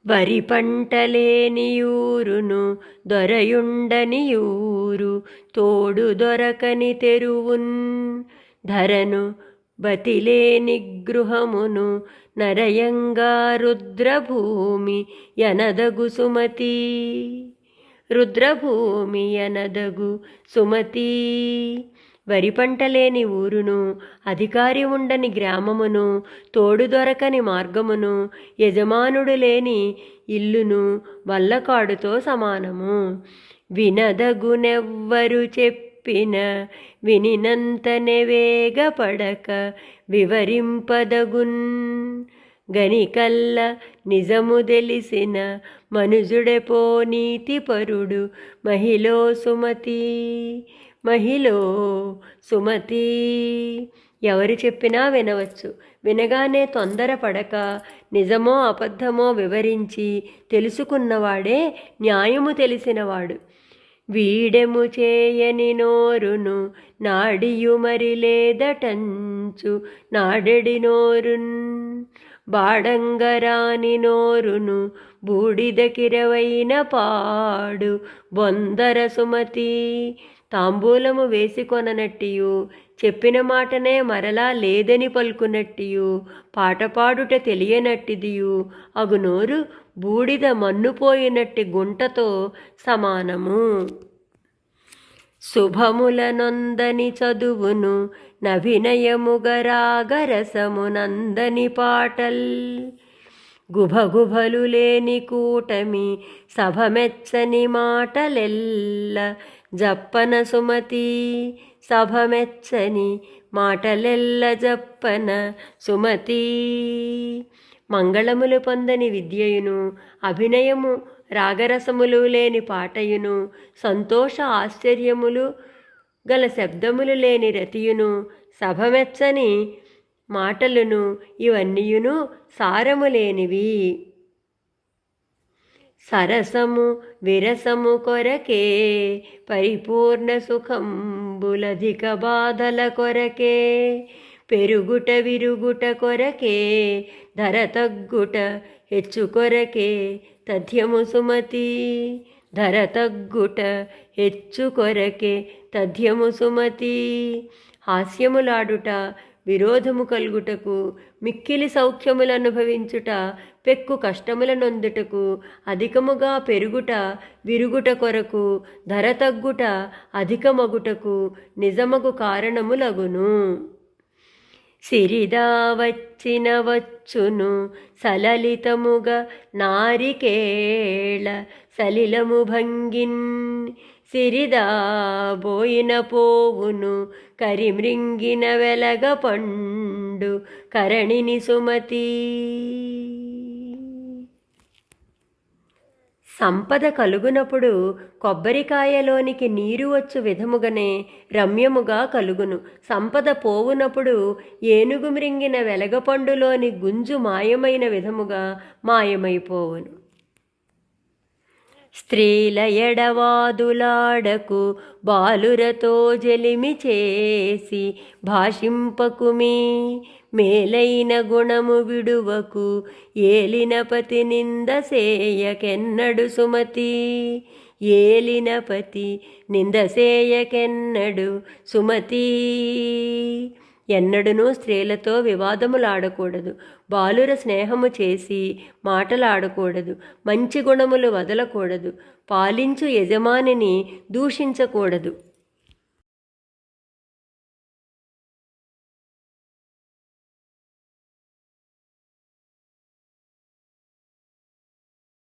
వరి పంటలేనియూరును దొరయుండనియూరు తోడు దొరకని తెరువున్ ధరను బతిలేని గృహమును నరయంగా రుద్రభూమి యనదగు సుమతి రుద్రభూమి యనదగు సుమతి. వరి పంటలేని ఊరును అధికారి ఉండని గ్రామమును తోడు దొరకని మార్గమును యజమానుడు లేని ఇల్లును వల్లకాడుతో సమానము. వినదగునెవ్వరు చెప్పిన వినినంతనే వేగపడక వివరింపదగున్ గనికల్ల నిజము తెలిసిన మనుజుడెపో నీతిపరుడు మహిళో సుమతి మహిళో సుమతి. ఎవరు చెప్పినా వినవచ్చు, వినగానే తొందరపడక నిజమో అబద్ధమో వివరించి తెలుసుకున్నవాడే న్యాయము తెలిసినవాడు. వీడెము చేయని నోరును నాడియు మరి లేదటంచు నాడెడి నోరున్ బాడంగరాని నోరును బూడిదకిరవైన పాడు బొందర సుమతి. తాంబూలము వేసికొననట్టియు చెప్పిన మాటనే మరలా లేదని పలుకునట్టియు పాటపాడుట తెలియనట్టిదియు అగు నోరు బూడిద మన్నుపోయినట్టి గుంటతో సమానము. శుభముల నొందని చదువును నభినయముగరాగరసము నందని పాటల్ గుభగుభలు లేని కూటమి సభమెచ్చని మాటలెల్ల జప్పన సుమతి సభమెచ్చని మాటలెల్ల జప్పన సుమతి. మంగళములు పొందని విద్యయును అభినయము రాగరసములు లేని పాటయును సంతోష ఆశ్చర్యములు గల శబ్దములు లేని రతియును సభమెచ్చని మాటలును ఇవన్నీయును సారము లేనివి. సరసము విరసము కొరకే పరిపూర్ణ సుఖంబులధిక బాధల కొరకే పెరుగుట విరుగుట కొరకే ధర తగ్గుట హెచ్చు కొరకే తథ్యము సుమతి ధర తగ్గుట హెచ్చు కొరకే తథ్యము సుమతి. హాస్యములాడుట విరోధము కలుగుటకు మిక్కిలి సౌఖ్యములు అనుభవించుట పెక్కు కష్టముల నొందుటకు అధికముగా పెరుగుట విరుగుట కొరకు ధర తగ్గుట అధికమగుటకు నిజమగు కారణములగును. సిరిదా వచ్చిన వచ్చును సలలితముగా నారికేళ సలిలము భంగిన్ సిరిదా బోయిన పోవును కరిమృంగిన వెలగ పండు కరణిని సుమతి. సంపద కలుగునప్పుడు కొబ్బరికాయలోనికి నీరు వచ్చు విధముగానే రమ్యముగా కలుగును. సంపద పోవునప్పుడు ఏనుగు మృంగిన వెలగపండులోని గుంజు మాయమైన విధముగా మాయమైపోవును. స్త్రీల ఎడవాదులాడకు బాలురతో జలిమి చేసి భాషింపకుమి మేలైన గుణము విడువకు ఏలినపతి నిందసేయకెన్నడు సుమతి ఏలినపతి నిందసేయకెన్నడు సుమతి. ఎన్నడూనూ స్త్రీలతో వివాదములాడకూడదు, బాలుర స్నేహము చేసి మాటలాడకూడదు, మంచి గుణములు వదలకూడదు, పాలించు యజమానిని దూషించకూడదు.